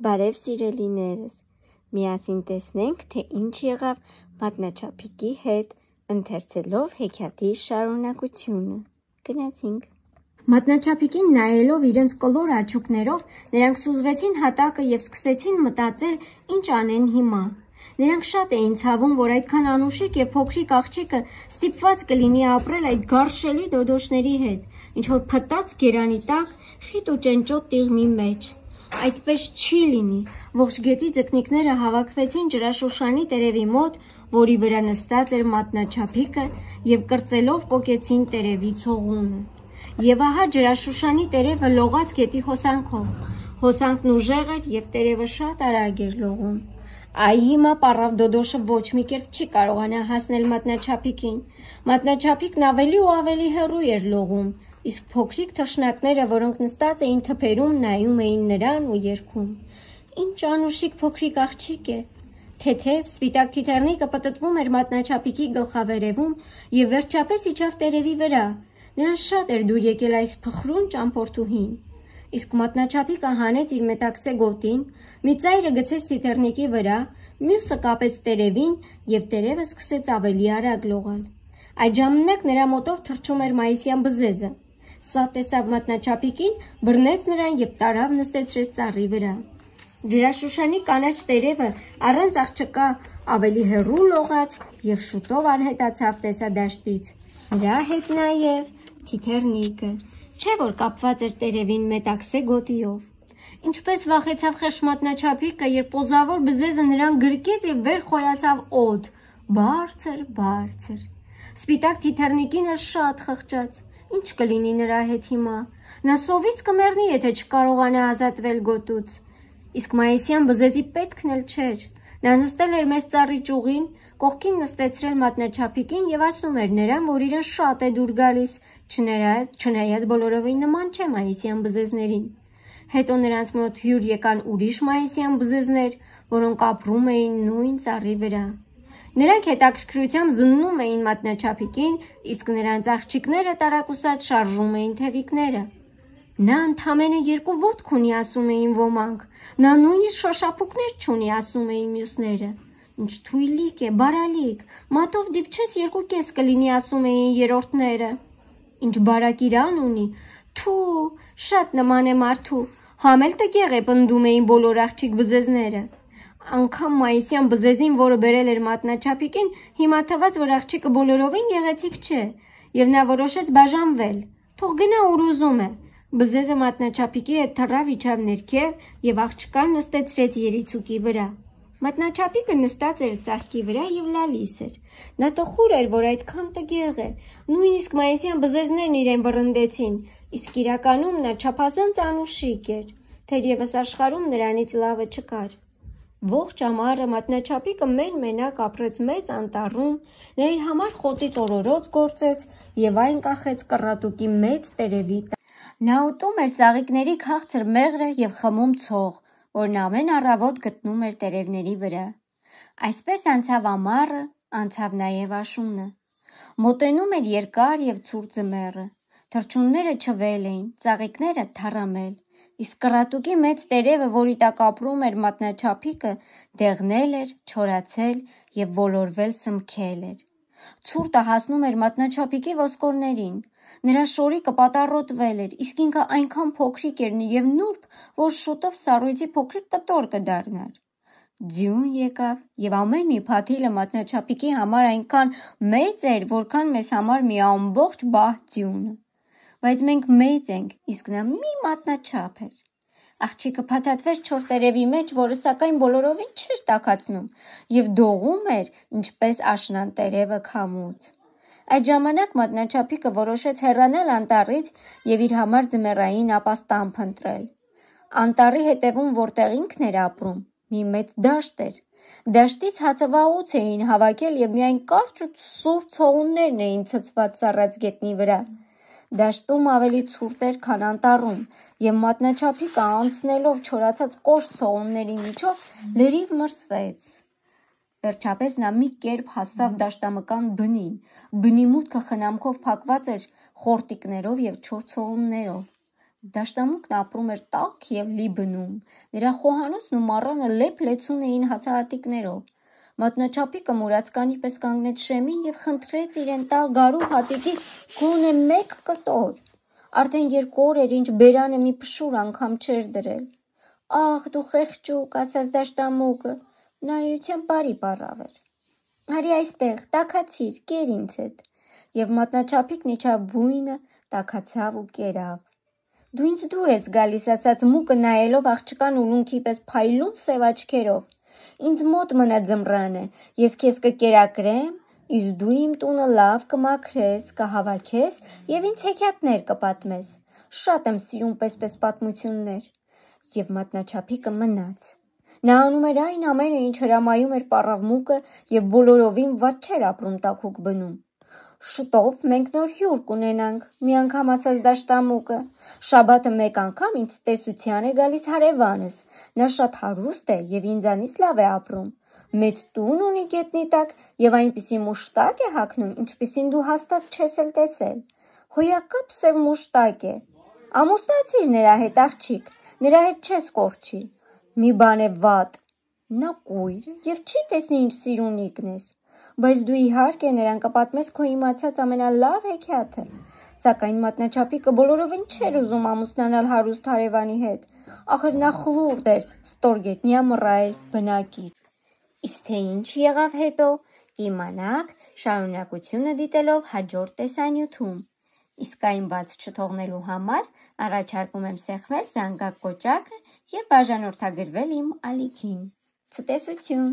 Բարև սիրելիներս, միասին տեսնենք, թե ինչ եղավ մատնաչափիկի հետ, ընթերցելով հեքիաթի շարունակությունը։ Գնացինք։ Մատնաչափիկին նայելով իրենց կլոր աչուկներով, նրանք սուզվեցին հատակը և սկսեցին մտածել, ինչ անեն հիմա։ Նրանք շատ էին ցավում, որ այդքան անուշիկ և փոքրիկ աղջիկը ստիպված կլինի ապրել այդ գարշելի դոդոշների հետ, ինչ-որ փտած գերանի տակ, խիտ ու ճենճոտ տիղմի մեջ։ Այդպես չի լինի։ Ողջ գետի ձկնիկները հավաքվեցին ջրաշուշանի տերևի մոտ, որի վրա նստած էր մատնաչափիկը, և կրծելով պոկեցին տերևի ցողունը։ Եվ ահա ջրաշուշանի տերևը լողաց գետի հոսանքով։ Հոսանքն ուժեղ էր և տերևը շատ արագ էր լողում։ Այ հիմա պառավ դոդոշը ոչ մի կերպ չի կարողանա հասնել մատնաչափիկին։ Մատնաչափիկն ավելի ու ավելի հեռու էր լողում, իսկ փոքրիկ թռչնակները, որոնք նստած էին թփերում, նայում էին նրան ու երգում. «Ինչ անուշիկ փոքրիկ աղջիկ է»։ Թեթև սպիտակ թիթեռնիկը պտտվում էր մատնաչափիկի գլխավերևում և վերջապես իջավ տերևի վրա։ Նրան շատ էր դուր եկել այս փխրուն ճամփորդուհին։ Իսկ մատնաչափիկը հանեց իր մետաքսե գոտին, մի ծայրը գցեց թիթեռնիկի վրա, մյուսը կապեց տերևին և տերևը սկսեց ավելի արագ լողալ։ Այդ ժամանակ նրա մոտով թռչում էր մայիսյան բզեզը։ Սա տեսավ մատնաչափիկին, բռնեց նրան և տարավ նստեցրեց ծառի վրա։ Ջրաշուշանի կանաչ տերևը առանց աղջկա ավելի հեռու լողաց և շուտով անհետացավ տեսադաշտից։ Նրա հետ նաև թիթեռնիկը, չէ՞ որ կապված էր տերևին մետաքսե գոտիով։ Ինչպես վախեցավ խեղճ մատնաչափիկը, երբ պոզավոր բզեզը նրան գրկեց և վեր խոյացավ օդ, բարձր, բարձր։ Սպիտակ թիթեռնիկինը շատ խղճաց։ Ինչ կլինի նրա հետ հիմա։ Նա սովից կմեռնի, եթե չկարողանա ազատվել գոտուց։ Իսկ մայիսյան բզեզի պետքն էլ չէր։ Նա նստել էր մեծ ծառի ճյուղին, կողքին նստեցրել մատնաչափիկին և ասում էր նրան, որ իրեն շատ է դուր գալիս, չնայած բոլորովին նման չէ մայիսյան բզեզներին։ Հետո նրանց մոտ հյուր եկան ուրիշ մայիսյան բզեզներ, որոնք ապրում էին նույն ծառի վրա։ Նրանք հետաքրքրությամբ զննում էին մատնաչափիկին, իսկ նրանց աղջիկները տարակուսած շարժում էին թևիկները։ Նա ընդամենը 2 ոտք ունի, ասում էին ոմանք։ Նա նույնիսկ շոշափուկներ չունի, ասում էին մյուսները։ Ինչ թույլիկ է, բարալիկ, մատով դիպչես 2.5 կլինի, ասում էին երրորդները։ Ինչ բարակ իրան ունի, թու, շատ նման է մարդու, համ էլ տգեղ է, պնդում էին բոլոր աղջիկ բզեզները։ Անգամ մայիսյան բզեզին, որը բերել էր մատնաչափիկին, հիմա թվաց, որ աղջիկը բոլորովին գեղեցիկ չէ, և նա որոշեց բաժանվել, թող գնա ուր ուզում է։ Բզեզը մատնաչափիկի հետ թռավ իջավ ներքև և աղջկան նստեցրեց երիցուկի վրա։ Մատնաչափիկը նստած էր ծաղկի վրա և լալիս էր։ Նա տխուր էր, որ այդքան տգեղ է։ Նույնիսկ մայիսյան բզեզներն իրեն վռնդեցին, իսկ իրականում նա չափազանց անուշիկ էր, թերևս աշխարհում նրանից լավը չկար։ Ողջ ամառը մատնաչափիկը մեն-մենակ ապրեց մեծ անտառում, նա իր համար խոտից օրորոց գործեց և այն կախեց կռատուկի մեծ տերևի տակ։ Նա ուտում էր ծաղիկների քաղցր մեղրը և խմում ցող, որն ամեն առավոտ գտնում էր տերևների վրա։ Այսպես անցավ ամառը, անցավ նաև աշունը։ Մոտենում էր երկար և ցուրտ ձմեռը։ Թռչունները չվել էին, ծաղիկները թառամել, իսկ կռատուկի մեծ տերևը, որի տակ ապրում էր մատնաչափիկը, դեղնել էր, չորացել և ոլորվել սմքել էր։ Ցուրտը հասնում էր մատնաչափիկի ոսկորներին։ Նրա շորիկը պատառոտվել էր, իսկ ինքը այնքան փոքրիկ էր և նուրբ, որ շուտով սառույցի փոքրիկ կտոր կդառնար։ Ձյուն եկավ, և ամեն մի փաթիլը մատնաչափիկի համար այնքան մեծ էր, որքան մեզ համար մի ամբողջ բահ ձյունը։ Բայց մենք մեծ ենք, իսկ նա մի մատնաչափ էր։ Աղջիկը փաթաթվեց չոր տերևի մեջ, որը սակայն բոլորովին չէր տաքացնում, և դողում էր, ինչպես աշնան տերևը քամուց։ Այդ ժամանակ մատնաչափիկը որոշեց հեռանալ անտառից և իր համար ձմեռային ապաստան փնտրել։ Անտառի հետևում, որտեղ ինքն էր ապրում, մի մեծ դաշտ էր։ Դաշտից հացը վաղուց էին հավաքել և միայն կարճ ու սուր ցողուններն էին ցցված սառած գետնի վրա։ Դաշտում ավելի ցուրտ էր, քան անտառում, և մատնաչափիկը անցնելով չորացած կոշտ ցողունների միջով լրիվ մրսեց։ Վերջապես նա մի կերպ հասավ դաշտամկան բնին։ Բնի մուտքը խնամքով փակված էր խորտիկներով և չոր ցողուններով։ Դաշտամուկն ապրում էր տաք և լի բնում, նրա խոհանոցն ու մառանը լեփ-լեցուն էին հացահատիկներով։ Մատնաչափիկը մուրացկանի պես կանգնեց շեմին և խնդրեց իրեն տալ գարու հատիկի գոնե մեկ կտոր։ Արդեն 2 օր էր, ինչ բերանը մի փշուր անգամ չէր դրել։ «Աղ, դու խեղճուկ», ասաց դաշտամուկը, նա էության բարի բառավ էր։ «Արի այստեղ, տաքացիր, կեր ինձ հետ»։ Եվ մատնաչափիկն իջավ բույնը, տաքացավ ու կերավ։ «Դու ինձ դուր ես գալիս», ասաց մուկը նայելով աղջկան ուլունքի պես փայլուն սև աչքերով։ «Ինձ մոտ մնա ձմռանը, ես քեզ կկերակրեմ, իսկ դու իմ տունը լավ կմաքրես, կհավաքես և ինձ հեքիաթներ կպատմես։ Շատ եմ սիրում պես-պես պատմություններ»։ Եվ մատնաչափիկը մնաց։ Նա անում էր այն ամենը, ինչ հրամայում էր պառավ մուկը և բոլորովին վատ չէր ապրում տաքուկ բնում։ «Շուտով մենք նոր հյուր կունենանք», մի անգամ ասաց դաշտամուկը։ «Շաբաթը մեկ անգամ ինձ տեսության է գալիս հարևանս, նա շատ հարուստ է և ինձանից լավ է ապրում։ Մեծ տուն ունի գետնի տակ և այնպիսի մուշտակ է հագնում, ինչպիսին դու հաստատ չես էլ տեսել։ Հոյակապ սև մուշտակ է։ Ամուսնացիր նրա հետ, աղջիկ, նրա հետ չես կորչի։ Մի բան է վատ. նա կույր է և չի տեսնի ինչ սիրունիկն ես։ Բայց դու իհարկե նրան կպատմես քո իմացած ամենալավ հեքիաթը»։ Սակայն մատնաչափիկը բոլորովին չէր ուզում ամուսնանալ հարուստ հարևանի հետ, ախր նա խլուրդ էր, ստորգետնյա մռայլ բնակիչ։ Իսկ թե ինչ եղավ հետո, կիմանաք շարունակությունը դիտելով հաջորդ տեսանյութում։ Իսկ այն բաց չթողնելու համար առաջարկում եմ սեղմել զանգակ կոճակը և բաժանորդագրվել իմ ալիքին։ Ցտեսություն։